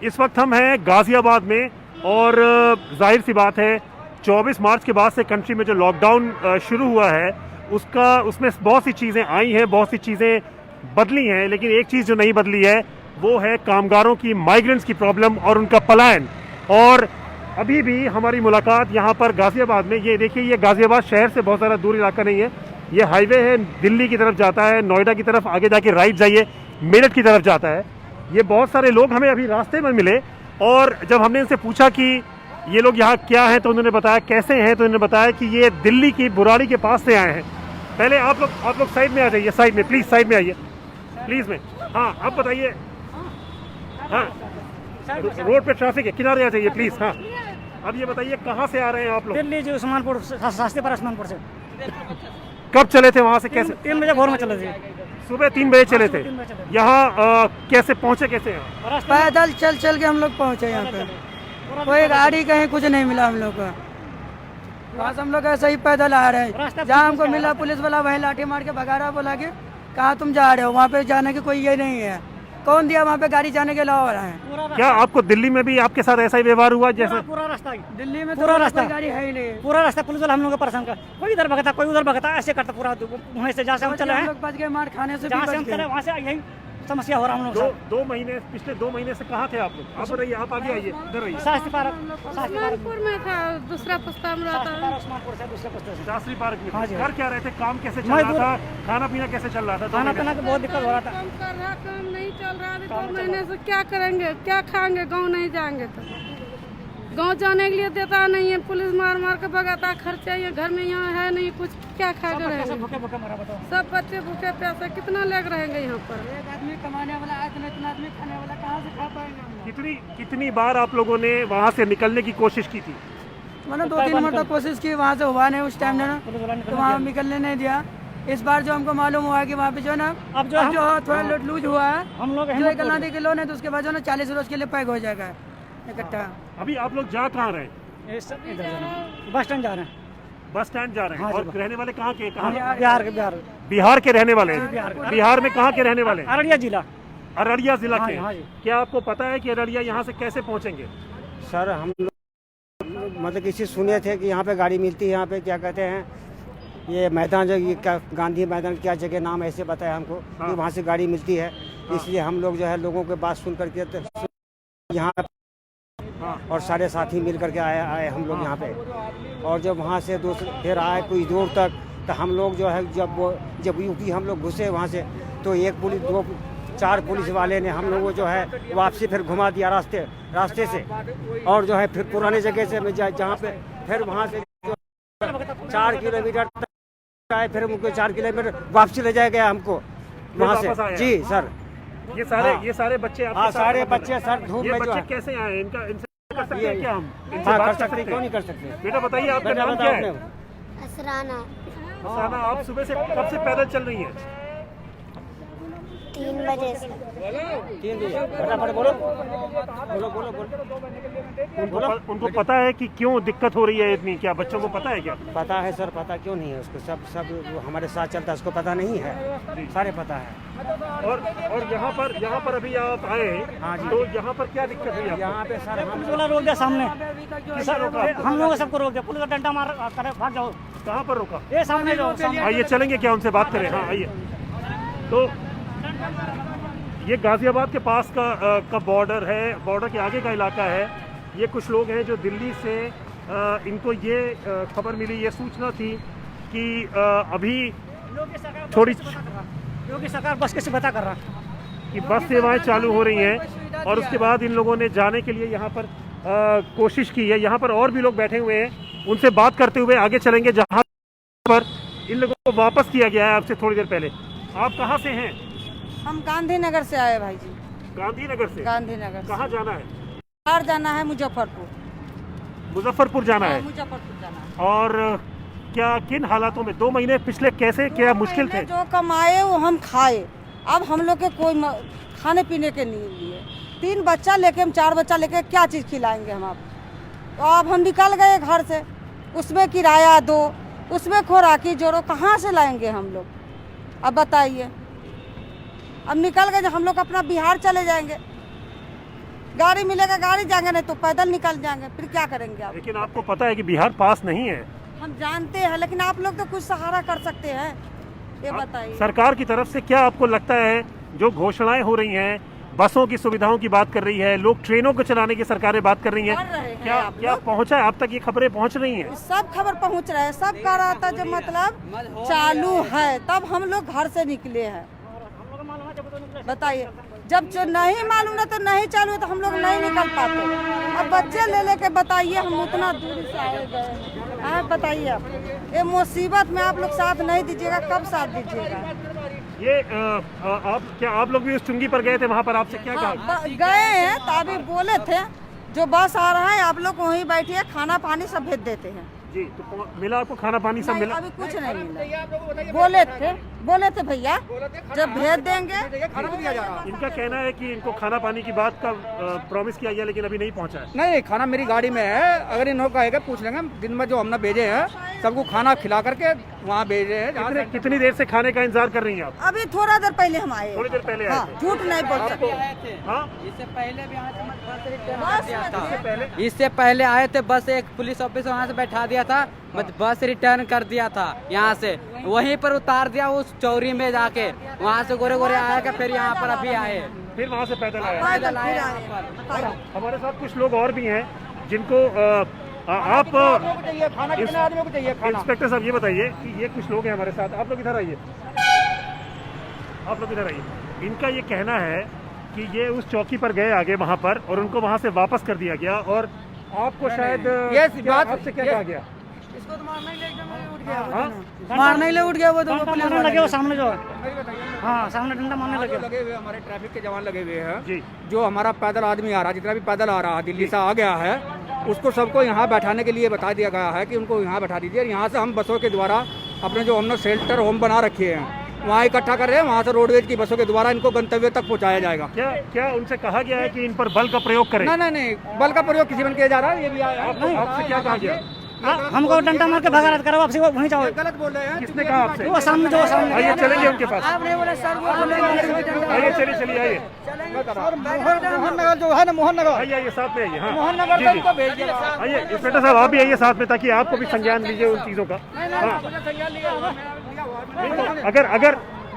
इस वक्त हम हैं गाजियाबाद में और जाहिर सी बात है 24 मार्च के बाद से कंट्री में जो लॉकडाउन शुरू हुआ है उसमें बहुत सी चीज़ें आई हैं, बहुत सी चीज़ें बदली हैं, लेकिन एक चीज़ जो नहीं बदली है वो है कामगारों की, माइग्रेंट्स की प्रॉब्लम और उनका पलायन। और अभी भी हमारी मुलाकात यहाँ पर गाजियाबाद में, ये देखिए, ये गाजियाबाद शहर से बहुत ज़्यादा दूर इलाका नहीं है, ये हाईवे है, दिल्ली की तरफ जाता है, नोएडा की तरफ आगे जाके राइट जाइए मेरठ की तरफ जाता है। ये बहुत सारे लोग हमें अभी रास्ते में मिले और जब हमने इनसे पूछा कि ये लोग यहाँ क्या हैं तो उन्होंने बताया कैसे हैं, तो उन्होंने बताया कि ये दिल्ली की बुराड़ी के पास से आए हैं। पहले आप लोग साइड में आ जाइए, साइड में प्लीज़, साइड में आइए प्लीज़ में। हाँ, अब बताइए। हाँ, रोड पे ट्रैफिक है, किनारे आ जाइए प्लीज़। हाँ, अब ये बताइए कहाँ से आ रहे हैं आप लोग? दिल्ली जो उस्मानपुर, रास्ते पर उस्मानपुर से। कब चले थे वहाँ से? कैसे? 3 बजे भोर में चले थे। सुबह 3 बजे चले थे। यहाँ कैसे पहुँचे, कैसे यहाँ? पैदल चल के हम लोग पहुँचे यहाँ पे। कोई गाड़ी कहीं कुछ नहीं मिला हम लोग को। वहाँ से हम लोग ऐसे ही पैदल आ रहे हैं। जहाँ हमको मिला पुलिस वाला वहीं लाठी मार के भगा रहा, बोला कि कहाँ तुम जा रहे हो, वहाँ पे जाने की कोई ये नहीं है। कौन दिया वहाँ पे गाड़ी जाने के अलावा रहा है? क्या आपको दिल्ली में भी आपके साथ ऐसा ही व्यवहार हुआ जैसे? पूरा रास्ता दिल्ली में पूरा रास्ता गाड़ी है ही नहीं। पूरा रास्ता पुलिस वाला हम लोग को परेशान कर, कोई इधर भगता कोई उधर भगता, ऐसे करता पूरा। वहीं से जहाँ से हम चले हैं, बच गए मार खाने से, जहाँ से हम चले वहाँ से यही समस्या हो रहा हम लोग। पिछले 2 महीने से कहाँ थे आप लोग? आप बताइए, आप आगे आइए, इधर आइए। शास्त्री पार्क में था, दूसरा पुस्ता में रहता। उस्मानपुर से दूसरे पुस्ता से। शास्त्री पार्क में। हाँ जी। कर क्या रहे थे? काम कैसे चल रहा था? खाना पीना कैसे चल रहा था? खाना पीना की बहुत दिक्कत हो रहा था। काम कर रहा, काम नहीं चल रहा। अभी 2 महीने से क्या करेंगे, क्या खाएंगे? गाँव नहीं जाएंगे तो गाँव जाने के लिए देता नहीं है, पुलिस मार मार के भगाता। खर्चा ये घर में यहाँ है नहीं कुछ, क्या खा कर रहेंगे? सब बच्चे भूखे प्यासे कितना लेग रहेंगे यहाँ पर? एक आदमी कमाने वाला, इतना आदमी खाने वाला, कहाँ से खा पाएंगे? कितनी बार आप लोगों ने वहाँ से निकलने की कोशिश की थी? मैंने 2-3 मरतब कोशिश की, वहाँ से हुआ नहीं उस टाइम ना, तो वहाँ निकलने नहीं दिया। इस बार जो हमको मालूम हुआ कि वहाँ पे जो ना अब जो थोड़ा लूज हुआ है, हम लोग जो निकलना थी किलो नहीं, तो उसके बाद जो ना 40 रोज के लिए पैक हो जाएगा इकट्ठा। अभी आप लोग जा कहाँ रहे हैं? बस स्टैंड जा रहे हैं। बस स्टैंड जा रहे हैं। हाँ और रहने वाले कहाँ के? कहाँ? बिहार के रहने वाले हैं। बिहार में कहाँ के रहने वाले हैं? अररिया जिला। अररिया जिला के। हाँ जी। क्या आपको पता है कि अररिया यहाँ से कैसे पहुँचेंगे? सर हम लोग मतलब किसी सुने थे कि यहाँ पे गाड़ी मिलती है, यहाँ पे क्या कहते हैं ये मैदान, जो ये क्या गांधी मैदान, क्या जगह नाम ऐसे बताया हमको कि वहाँ से गाड़ी मिलती है। इसलिए हम लोग जो है लोगों के बात सुन करके यहाँ और सारे साथी मिल करके आए हम लोग यहाँ पे। और जब वहाँ से फिर आए कुछ दूर तक, तो हम लोग जो है जब यूपी हम लोग घुसे वहाँ से, तो 4 पुलिस वाले ने हम लोग को जो है वापसी फिर घुमा दिया रास्ते से। और जो है फिर पुराने जगह से जहाँ पे फिर वहाँ से 4 किलोमीटर तक आए, फिर उनको 4 किलोमीटर वापसी ले जाया गया हमको वहाँ से। जी सर, ये सारे बच्चे हाँ, सारे बच्चे सर धूप में जो है। कैसे आए? इनसे कर सकते हैं क्या हम? हाँ कर सकते, क्यों नहीं कर सकते? बेटा बताइए, आपका नाम क्या है? असराना। साना, आप सुबह से कब से पैदल चल रही हैं? 3 बजे से। 3 बजे। फटाफट बोलो। उनको पता है कि क्यों दिक्कत हो रही है इतनी? क्या बच्चों को पता है क्या? पता है सर, पता क्यों नहीं है उसको? सब वो हमारे साथ चलता है, उसको पता नहीं है? सारे पता है। और यहाँ पर अभी आप आए हैं। हाँ जी। तो यहाँ पर क्या दिक्कत हुई आपको? यहाँ पे सर पुलिस वाला रोक दिया सामने, किसने रोका? हम लोग सबको रोक दिया। पुलिस का डंडा मार करे भाग जाओ। कहाँ पर रोका? ये सामने जो आइए चलेंगे क्या, उनसे बात करें? हाँ आइए। तो ये गाजियाबाद के पास का बॉर्डर है, बॉर्डर के आगे का इलाका है। ये कुछ लोग हैं जो दिल्ली से इनको ये खबर मिली, ये सूचना थी कि अभी थोड़ी योगी सरकार बस कैसे बता कर रहा कि बस सेवाएं चालू हो रही हैं। और उसके बाद इन लोगों ने जाने के लिए यहाँ पर कोशिश की है। यहाँ पर और भी लोग बैठे हुए हैं, उनसे बात करते हुए आगे चलेंगे जहाँ पर इन लोगों को वापस किया गया है आपसे थोड़ी देर पहले। आप कहाँ से हैं? हम गांधीनगर से आए भाई जी। गांधीनगर से? गांधीनगर से। कहाँ जाना है? बाहर जाना है, मुजफ्फरपुर। मुजफ्फरपुर जाना है। मुजफ्फरपुर जाना है। और क्या किन हालातों में 2 महीने पिछले कैसे क्या मुश्किल थे? जो कमाए वो हम खाए। अब हम लोग के कोई खाने पीने के नहीं लिए। 3 बच्चा लेके, हम 4 बच्चा लेके क्या चीज़ खिलाएंगे हम? आप तो अब हम निकल गए घर से, उसमें किराया दो, उसमें खुराकी जोड़ो, कहाँ से लाएंगे हम लोग? अब बताइए। अब निकल गए, हम लोग अपना बिहार चले जाएंगे। गाड़ी मिलेगा गाड़ी जाएंगे, नहीं तो पैदल निकल जाएंगे, फिर क्या करेंगे आप? लेकिन आपको पता है कि बिहार पास नहीं है। हम जानते हैं, लेकिन आप लोग तो कुछ सहारा कर सकते हैं, ये बताइए। सरकार की तरफ से क्या आपको लगता है जो घोषणाएं हो रही हैं, बसों की सुविधाओं की बात कर रही है, लोग ट्रेनों को चलाने की सरकारें बात कर रही हैं, कर रहे हैं क्या आप क्या लोग? पहुंचा है आप तक? ये खबरें पहुंच रही हैं? सब खबर पहुंच रहा है, सब कह रहा था जो मतलब चालू है, तब हम लोग घर से निकले हैं। बताइए, जब जो नहीं मालूम है तो नहीं चालू है तो हम लोग नहीं निकल पाते। अब बच्चे ले लेके बताइए, हम उतना दूर से आए गए हैं, बताइए आप ये मुसीबत में आप लोग साथ नहीं दीजिएगा, कब साथ दीजिएगा? ये आप लोग भी उस चुंगी पर गए थे, वहाँ पर आपसे क्या कहा? गए हैं तो अभी बोले थे जो बस आ रहा है आप लोग वहीं बैठिए, खाना पानी सब भेज देते हैं। जी, तो मिला आपको खाना पानी सब नहीं, मिला? अभी कुछ नहीं मिला। बोले थे भैया जब भेज देंगे। इनका कहना है कि इनको खाना पानी की बात का प्रॉमिस किया गया, लेकिन अभी नहीं पहुंचा है। नहीं, खाना मेरी गाड़ी में है, अगर इन्होंने कहेगा पूछ लेंगे। दिन में जो हमने भेजे हैं सबको खाना खिला करके वहाँ भेजे हैं। कितनी देर से खाने का इंतजार कर रही हैं आप? अभी थोड़ा देर पहले हम आए, थोड़ी देर पहले आए थे। झूठ नहीं बोल सकते। हाँ, इससे पहले भी यहाँ से बस इससे पहले आए थे, बस एक पुलिस ऑफिसर वहाँ से बैठा दिया था, बस रिटर्न कर दिया था यहाँ से, वहीं पर उतार दिया उस चौरी में जाके, वहाँ से गोरे गोरे आया के फिर यहाँ पर अभी आए, फिर वहाँ से पैदल आए। पैदल आए फिर यहाँ आए। पर। हमारे साथ कुछ लोग और भी हैं जिनको आप खाना कितने आदमियों को चाहिए खाना? इंस्पेक्टर साहब ये बताइए कि ये कुछ लोग हैं हमारे साथ, आप लोग इधर आइए, आप लोग इधर आइए। इनका ये कहना है कि ये उस चौकी पर गए आगे वहाँ पर, और उनको वहाँ से वापस कर दिया गया, और आपको शायद आपसे क्या कहा गया? इसको तो मारने ही उठ गया, हाँ? मारने ही उठ गया वो तो पुलिस मारने वाले। लगे वो सामने जो हाँ सामने डंडा मारने लगे। लगे हुए हमारे ट्रैफिक के जवान लगे हुए हैं जी। जो हमारा पैदल आदमी आ रहा है, जितना भी पैदल आ रहा है दिल्ली से आ गया है, उसको सबको यहाँ बैठाने के लिए बता दिया गया है कि उनको यहाँ बैठा दीजिए। यहाँ से हम बसों के द्वारा अपने जो हमने शेल्टर होम बना रखे हैं वहाँ इकट्ठा कर रहे हैं, वहाँ से रोडवेज की बसों के द्वारा इनको गंतव्य तक पहुँचाया जाएगा। क्या उनसे कहा गया है कि इन पर बल का प्रयोग करें? नहीं, बल का प्रयोग किसी में किया जा रहा है। ये भी आपसे क्या कहा गया? हमको डंडा मार के भगा रहा करो, आपसे वहीं जाओ। गलत बोल रहे हैं। किसने कहा आपसे? वो सामने जो सामने। आइए चलेंगे उनके पास, आपने बोला सर वो आइए चलिए आइए मोहन नगर जो है ना, मोहन नगर आइए साथ में आइए। हाँ, मोहन नगर जी, से जी। इनको भेज दिया। आइए इंस्पेक्टर साहब आप भी आइए साथ में, ताकि आपको भी संज्ञान लीजिए उन चीज़ों का। हाँ,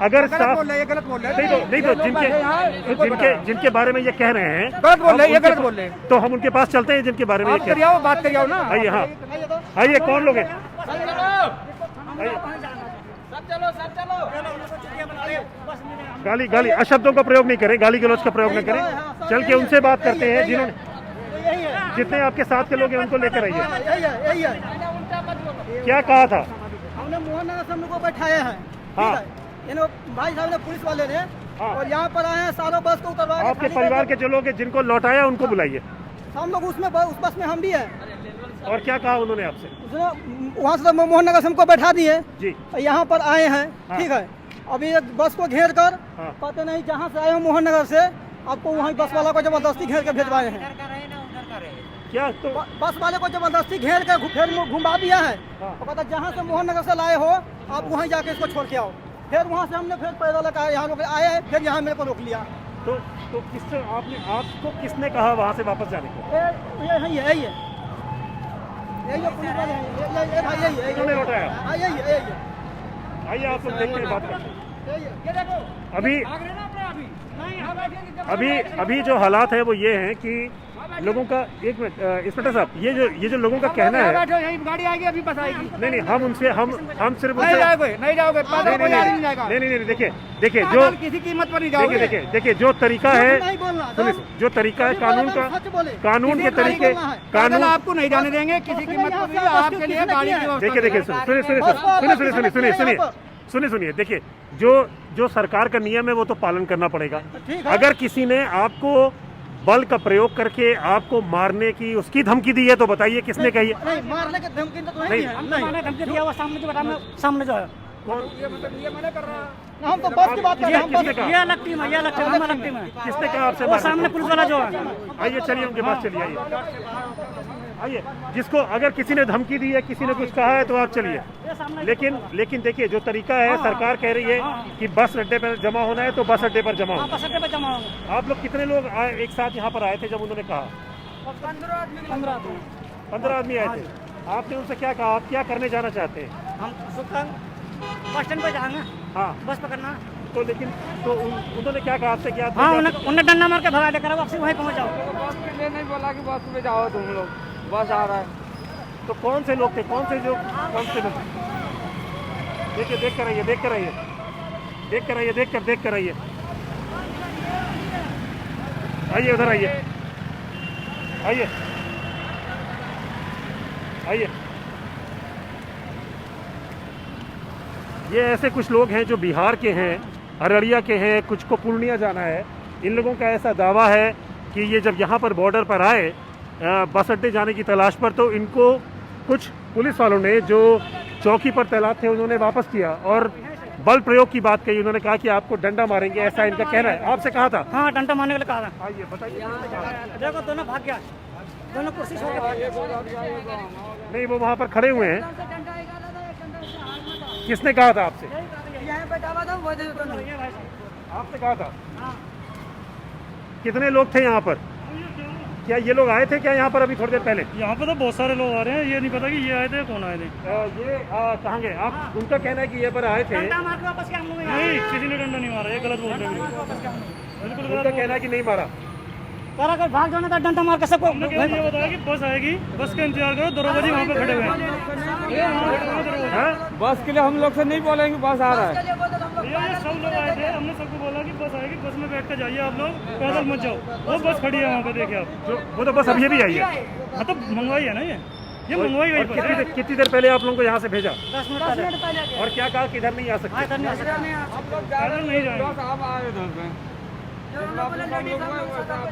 अगर साफ गलत बोल रहे नहीं तो जिनके बारे में ये कह रहे हैं गलत बोल रहे हैं, ये गलत बोल रहे हैं। तो हम उनके पास चलते हैं जिनके बारे में ये कह रहे हैं। बात करिए ना। आइए, हाँ आइए, कौन लोग हैं? गाली अशब्दों का प्रयोग नहीं करें, गाली गलौज का प्रयोग न करें। चल के उनसे बात करते हैं जिन्होंने, जितने आपके साथ के लोग हैं उनको लेकर आइए। क्या कहा था? हमने मोहन नगर से हम लोग को बैठाया है, हाँ। भाई साहब ने पुलिस वाले ने, हाँ। और यहाँ पर आए हैं सारों बस को उतरवा के आपके खाली परिवार करके। के जो लोग हैं जिनको लौटाया उनको बुलाइए। हम लोग उसमें उस बस में हम भी हैं। और क्या कहा उन्होंने आपसे? वहाँ से मोहन नगर से हमको बैठा दिए, जी, यहाँ पर आए हैं। हाँ। ठीक है, अभी एक बस को घेर कर, हाँ। पता नहीं जहाँ से आए हो मोहन नगर से, आपको वहीं बस वाला को जबरदस्ती घेर के भेजवाए हैं। क्या तो बस वाले को जबरदस्ती घेर के फिर घुमा दिया है। हाँ। और कहता जहाँ से मोहन नगर से लाए हो आप वहीं जाके इसको छोड़ के आओ। फिर वहाँ से हमने फिर पैदल का यहाँ लोग आए, फिर यहाँ मेरे को रोक लिया। तो किससे आपको किसने कहा वहाँ से वापस जाने को? यही है यही पुलिस वाले हैं, ये भाई यही है, इन्होंने लौटाया? हाँ यही है। आइए आप लोग देखते हैं, बात करते हैं। अभी जो हालात है वो ये हैं कि लोगों का, एक मिनट इंस्पेक्टर साहब, ये जो लोगों का कहना है, गाड़ी आएगी अभी बस आएगी। नहीं हम उनसे हम सिर्फ नहीं जाओगे नहीं देखिए जो किसी कीमत पर नहीं जाओगे। देखिए जो तरीका है, नहीं बोलना, सुनिए, जो तरीका है कानून के तरीके, कानून आपको नहीं जाने देंगे किसी कीमत पर भी। आपके लिए गाड़ी की देखिए सुनिए देखिए जो सरकार का नियम है वो तो पालन करना पड़ेगा। अगर किसी ने आपको बल का प्रयोग करके आपको मारने की उसकी धमकी दी है तो बताइए किसने कही है? नहीं, मारने की धमकी तो नहीं। मैंने धमकी दिया हुआ सामने जो सामने जो है, हम तो बस की बात कर रहे हैं। हम किसने कहा? ये अलग टीम है, ये अलग टीम, हम अलग टीम है। किसने कहा आपसे वो मारने सामने को? पुलिस वाला जो है। आइए चलिए उनके पास चलिए, आइए आइए, जिसको अगर किसी ने धमकी दी है, किसी ने कुछ कहा है तो आप चलिए, लेकिन देखिए जो तरीका है, सरकार कह रही है कि बस अड्डे पर जमा होना है तो बस अड्डे पर जमा होना बस अड्डे पे जमा होंगे। आप लोग कितने लोग एक साथ यहाँ पर आए थे जब उन्होंने कहा? 15 आदमी आए थे। आपने उनसे क्या कहा, आप क्या करने जाना चाहते हैं? हम सुल्तान बस स्टैंड पे जाएंगे, हाँ, बस पकड़ना। तो लेकिन तो उन्होंने क्या कहा आपसे? क्या हाँ, उन्हें डंडा मार के भगा देकर वापसी वहीं पहुँच जाओ। बस के लिए नहीं बोला कि बस में जाओ तुम लोग, बस आ रहा है। तो कौन से लोग थे, कौन से लोग? देखिए, देख कर आइए, देख कर आइए, देख कर आइए, देख कर आइए, आइए उधर आइए, आइए आइए। ये ऐसे कुछ लोग हैं जो बिहार के हैं, अररिया के हैं, कुछ को पूर्णिया जाना है। इन लोगों का ऐसा दावा है कि ये जब यहाँ पर बॉर्डर पर आए बस अड्डे जाने की तलाश पर, तो इनको कुछ पुलिस वालों ने जो चौकी पर तैनात थे उन्होंने वापस किया और बल प्रयोग की बात कही। उन्होंने कहा कि आपको डंडा मारेंगे, ऐसा इनका कहना है। आपसे कहा था? हाँ, डंडा मारने के लिए कहा था। आइए बताइए। देखो दोनों भाग गया, दोनों कुर्सी छोड़ के। नहीं, वो वहाँ पर खड़े हुए हैं। किसने कहा था आपसे? आपने कहा था? कितने लोग थे यहाँ पर? क्या ये लोग आए थे क्या यहाँ पर अभी थोड़ी देर पहले? यहाँ पे तो बहुत सारे लोग आ रहे हैं, ये नहीं पता कि ये आए थे कौन आए थे। ये कहाँ गए आप? उनका कहना है कि ये पर आए थे। नहीं, किसी ने डंडा नहीं मारा, ये गलत बोल रहे हैं। बिल्कुल उनका कहना है कि नहीं मारा। करा कर भाग जाना था, डंडा मार के सबको। हमने ये बताया कि बस आएगी, बस का इंतजार करो, दरोगा जी वहाँ पे खड़े हुए हैं। बस के लिए हम लोग से नहीं बोलेंगे, बस आ रहा है। ये सब लोग आए थे, हमने सबको बोला कि बस आएगी, बस में बैठ कर जाइए आप लोग, पैदल मत जाओ। वो बस खड़ी है वहाँ पे, देखिए आप। वो तो बस अभी भी आई है। हाँ, तो मंगवाई है ना, ये मंगवाई गई बस है। कितनी देर पहले आप लोगों को यहाँ से भेजा? 10 मिनट पहले। और क्या कहा कि इधर नहीं आ सकते? पैदल नहीं जाएंगे।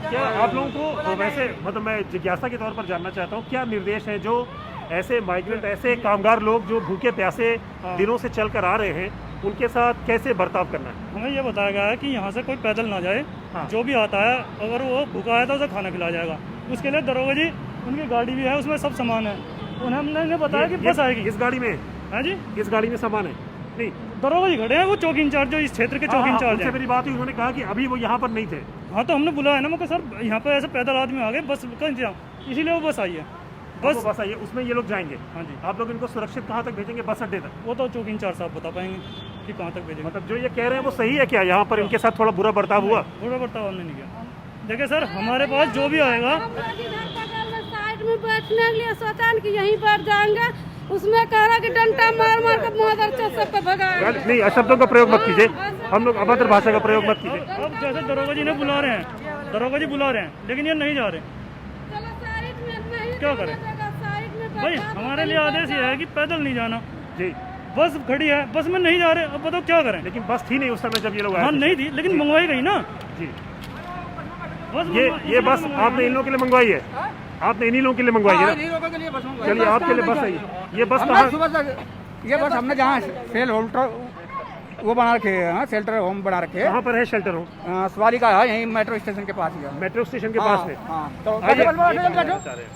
क्या आप लोगों को वैसे, मतलब मैं जिज्ञासा के तौर पर जानना चाहता हूँ, क्या निर्देश है जो ऐसे माइग्रेंट, ऐसे कामगार लोग जो भूखे प्यासे दिनों से चल कर आ रहे हैं, उनके साथ कैसे बर्ताव करना है? हमें ये बताया गया है कि यहाँ से कोई पैदल ना जाए। हाँ। जो भी आता है, अगर वो भूखा आया तो उसे खाना खिलाया जाएगा। उसके लिए दरोगा जी, उनकी गाड़ी भी है, उसमें सब सामान है। उन्होंने बताया कि बस आएगी। इस गाड़ी में? हाँ जी, इस गाड़ी में सामान है? नहीं, दरोगा जी खड़े हैं, वो चौकी इंचार्ज, जो इस क्षेत्र के चौकी इंचार्ज उनसे हैं। मेरी बात हुई, उन्होंने कहा कि अभी वो यहाँ पर नहीं थे। हाँ, तो हमने बुलाया ना, मैं कहा सर यहाँ पे ऐसे पैदल आदमी आ गए, बस का इंतजाम, इसीलिए वो बस आई है। बस आइए, उसमें ये लोग जाएंगे। हाँ जी। आप लोग इनको सुरक्षित कहाँ तक भेजेंगे? बस अड्डे तक? वो तो चौकी इंचार्ज साहब बता पाएंगे कि कहाँ तक भेजेंगे। मतलब जो ये कह रहे हैं वो सही है क्या? यहाँ पर इनके साथ थोड़ा बुरा बर्ताव हुआ? बुरा बर्ताव हमने नहीं किया। देखिए सर, हमारे पास जो भी आएगा, साइड में बैठने के लिए सोचा कि यहीं बैठ जाएंगे, उसमें कह रहा कि डंडा मार मार के मदर चौक सबको भगाएंगे। नहीं, अशब्दों का प्रयोग मत कीजिए, हम लोग अभद्र भाषा का प्रयोग मत कीजिए। अब जैसे दरोगा जी ने बुला रहे हैं, दरोगा जी बुला रहे हैं, लेकिन ये नहीं जा रहे। चलो साइड में नहीं, क्या करें साइड में भाई? हमारे लिए आदेश ये है कि पैदल नहीं जाना। जी, बस खड़ी है, बस में नहीं जा रहे, अब बताओ क्या करें? लेकिन बस थी नहीं उस समय जब ये लोग आए हाँ, थे। नहीं थी, लेकिन मंगवाई गई ना। जी, बस ये बस आपने इन लोगों के लिए मंगवाई है? आपने इन्हीं लोगों के लिए मंगवाई है ना? चलिए, आपके लिए बस आई। ये बस कहाँ? सुबह तक ये बस हमने जहाँ सेल होल्टर वो बना रखे हैं, शेल्टर होम बना रखे हैं। कहाँ पर है शेल्टर होम? सवारी का है, यहीं मेट्रो स्टेशन के पास ही है। मेट्रो स्टेशन के पास में? तो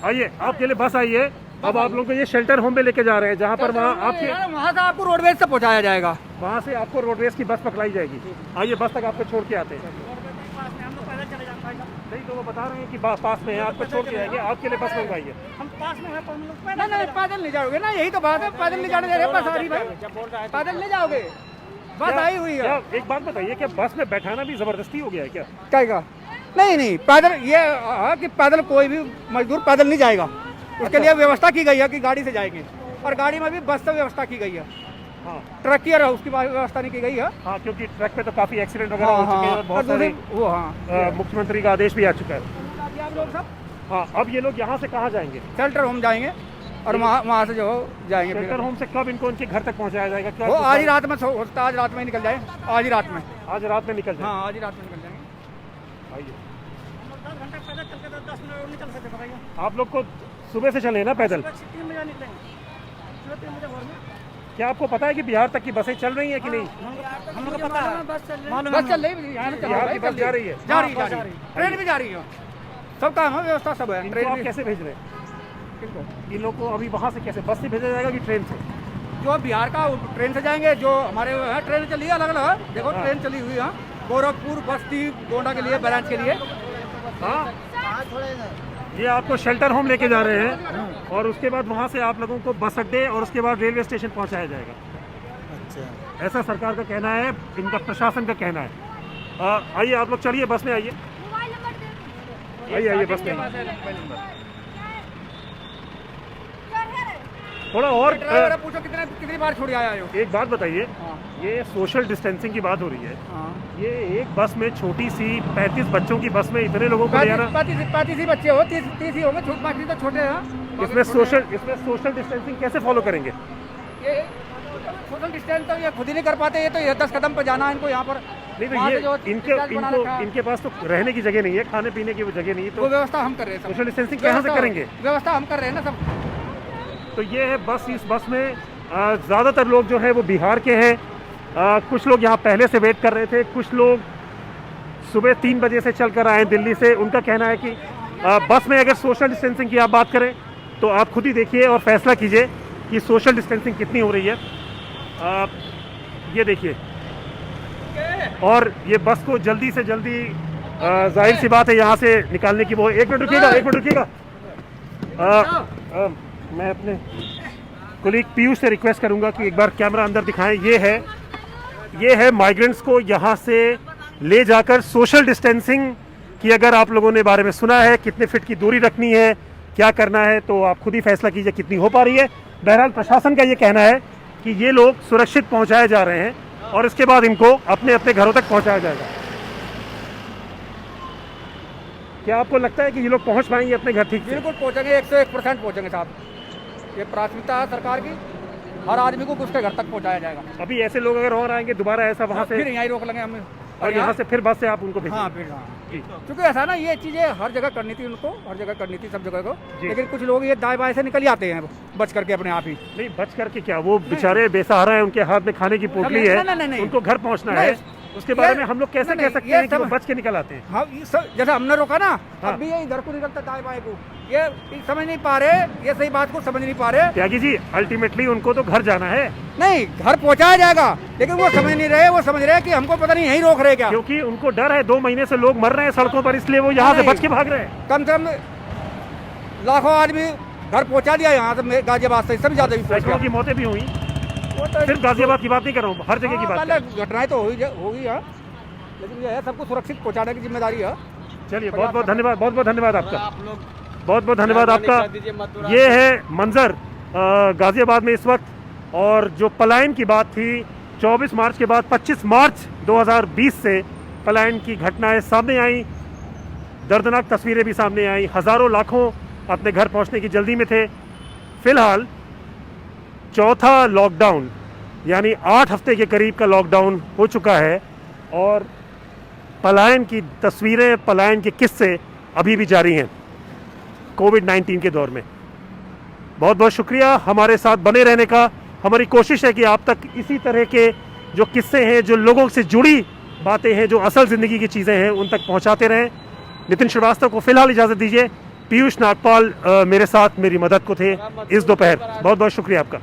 आइए, आपके लिए बस आई है। अब आप लोगों को ये शेल्टर होम में लेके जा रहे हैं, जहाँ पर वहाँ से आपको रोडवेज से पहुँचाया जाएगा। वहाँ से आपको रोडवेज की बस पकड़ाई जाएगी। आइए, बस तक आपको छोड़ के आते हैं। नहीं, तो वो बता रहे हैं कि पास में है, आपको छोड़ के आएंगे। आपके लिए बस मंगवाई है। हम पास में है, तो हम लोग नहीं, पैदल नहीं जाओगे ना, यही तो बात है, पैदल नहीं जाने दे रहे बस आ रही भाई, पैदल नहीं जाओगे, बस आई हुई है। क्या एक बात बताइए, क्या बस में बैठाना भी जबरदस्ती हो गया है क्या? क्या? नहीं, पैदल ये है कि पैदल कोई भी मजदूर पैदल नहीं जाएगा। उसके लिए व्यवस्था की गई है कि गाड़ी से जाएंगे, और गाड़ी में भी बस से व्यवस्था की गई है। हाँ, ट्रक की और उसकी व्यवस्था नहीं की गई है। हाँ, क्योंकि ट्रक पे तो काफी एक्सीडेंट वगैरह हो चुके हैं और बहुत सारे वो हाँ मुख्यमंत्री का आदेश भी आ चुका है। आप लोग सब हाँ, अब ये लोग यहाँ से कहाँ जाएंगे? शेल्टर होम जाएंगे और वहाँ से जो जाएंगे। शेल्टर होम से कब इनको उनके घर तक पहुँचाया जाएगा? क्या वो आज ही रात में होता, आज रात में निकल जाए, आज ही रात में। आज रात में निकल जाए? हाँ, आज ही रात में निकल जाएंगे। आइए, 10 घंटा पैदल चल के 10 मिनट निकल सकते, बताइए। आप लोग को सुबह से चले ना पैदल? 3 बजे निकलेंगे, 3 बजे भोर में। क्या आपको पता है कि बिहार तक की बसें चल रही हैं कि नहीं? हम लोग को पता है, बस चल रही है, बिहार की बस जा रही है? जा रही, ट्रेन भी जा रही है, सब काम है, व्यवस्था सब है। इनको आप कैसे भेज रहे हैं? किनको इन लोग को अभी वहाँ से कैसे बस से भेजा जाएगा कि ट्रेन से? जो बिहार का ट्रेन से जाएंगे, जो हमारे यहाँ ट्रेन चली है अलग अलग, देखो ट्रेन चली हुई है गोरखपुर, बस्ती, गोंडा के लिए, बैराज के लिए। हाँ, ये आपको शेल्टर होम लेके जा रहे हैं और उसके बाद वहाँ से आप लोगों को बस अड्डे और उसके बाद रेलवे स्टेशन पहुँचाया जाएगा। अच्छा, ऐसा सरकार का कहना है, इनका प्रशासन का कहना है। आइए आप लोग, चलिए बस में आइए, आइए बस में। थोड़ा और पूछो कितनी बार छोड़ आया हो। एक बात बताइए, ये सोशल डिस्टेंसिंग की बात हो रही है, ये एक बस में छोटी सी 35 बच्चों की बस में इतने लोगों को ले जाना, 35 ही बच्चे हो, 30 ही होंगे, बाकी तो छोटे हैं। इसमें सोशल डिस्टेंसिंग कैसे फॉलो करेंगे? ये सोशल डिस्टेंस तो ये खुद ही नहीं कर पाते, ये तो ये 10 कदम पे जाना है इनको यहाँ पर। नहीं तो ये इनके पास तो रहने की जगह नहीं है, खाने पीने की जगह नहीं है, तो व्यवस्था हम कर रहे हैं। सोशल डिस्टेंसिंग कहाँ से करेंगे? व्यवस्था हम कर रहे हैं ना सब। तो ये है बस, इस बस में ज़्यादातर लोग जो है वो बिहार के हैं। कुछ लोग यहाँ पहले से वेट कर रहे थे, कुछ लोग सुबह 3 बजे से चल कर आए दिल्ली से। उनका कहना है कि बस में अगर सोशल डिस्टेंसिंग की आप बात करें तो आप खुद ही देखिए और फैसला कीजिए कि सोशल डिस्टेंसिंग कितनी हो रही है। ये देखिए, और ये बस को जल्दी से जल्दी, जाहिर सी बात है यहाँ से निकालने की वो। एक मिनट रुकिएगा। मैं अपने कोलीग पीयूष से रिक्वेस्ट करूंगा कि एक बार कैमरा अंदर दिखाएं। ये है माइग्रेंट्स को यहाँ से ले जाकर सोशल डिस्टेंसिंग की अगर आप लोगों ने बारे में सुना है, कितने फिट की दूरी रखनी है, क्या करना है, तो आप खुद ही फैसला कीजिए कितनी हो पा रही है। बहरहाल प्रशासन का ये कहना है कि ये लोग सुरक्षित पहुँचाए जा रहे हैं और इसके बाद इनको अपने अपने घरों तक पहुँचाया जाएगा। क्या आपको लगता है कि ये लोग पहुँच पाएंगे अपने घर ठीक से? बिल्कुल पहुँचेंगे, 101% पहुँचेंगे साहब। ये प्राथमिकता है सरकार की, हर आदमी को उसके घर तक पहुंचाया जाएगा। अभी ऐसे लोग अगर और आएंगे दोबारा ऐसा वहाँ से फिर यहीं रोक लेंगे हमें, और यहाँ से फिर बस से आप उनको भेजेंगे। हाँ फिर, क्योंकि ऐसा ना, ये चीजें हर जगह करनी थी उनको, हर जगह करनी थी सब जगह को, लेकिन कुछ लोग ये दाएं बाएं से निकल जाते हैं बच करके अपने आप ही। नहीं, बच करके क्या, वो बेचारे बेसहारा है, उनके हाथ में खाने की पोटली है, उनको घर पहुँचना है, उसके बारे में हम लोग कैसे कह सकते हैं कि वो बच के निकल आते हैं? हाँ, जैसे हमने रोका ना, अब भी ये इधर को निकलता दाएं बाएं को, ये समझ नहीं पा रहे, ये सही बात को समझ नहीं पा रहे। त्यागी जी, अल्टीमेटली उनको तो घर जाना है। नहीं, घर पहुंचाया जाएगा, लेकिन वो समझ नहीं रहे, वो समझ रहे हैं कि हमको पता नहीं यहीं रोक रहे क्या, क्योंकि उनको डर है, 2 महीने से लोग मर रहे हैं सड़कों पर, इसलिए वो यहाँ से बच के भाग रहे हैं। कम से कम लाखों आदमी घर पहुंचा दिया यहाँ से, गाजियाबाद से, इससे ज्यादा भी सैकड़ों की मौतें भी हुई। सिर्फ गाजियाबाद की बात नहीं कर रहा हूँ, हर जगह की बात। घटनाएं तो होगी है, लेकिन ये है सबको सुरक्षित पहुंचाने की जिम्मेदारी है। चलिए, बहुत बहुत धन्यवाद, बहुत बहुत धन्यवाद आपका, बहुत बहुत धन्यवाद आपका। ये है मंजर गाजियाबाद में इस वक्त, और जो पलायन की बात थी 24 मार्च के बाद 25 मार्च 2020 से पलायन की घटनाएं सामने आई, दर्दनाक तस्वीरें भी सामने आई। हज़ारों लाखों अपने घर पहुंचने की जल्दी में थे। फिलहाल चौथा लॉकडाउन, यानी 8 हफ्ते के करीब का लॉकडाउन हो चुका है और पलायन की तस्वीरें, पलायन के किस्से अभी भी जारी हैं कोविड-19 के दौर में। बहुत बहुत शुक्रिया हमारे साथ बने रहने का। हमारी कोशिश है कि आप तक इसी तरह के जो किस्से हैं, जो लोगों से जुड़ी बातें हैं, जो असल ज़िंदगी की चीज़ें हैं, उन तक पहुंचाते रहें। नितिन श्रीवास्तव को फिलहाल इजाज़त दीजिए। पीयूष नागपाल मेरे साथ मेरी मदद को थे इस दोपहर। बहुत बहुत शुक्रिया आपका।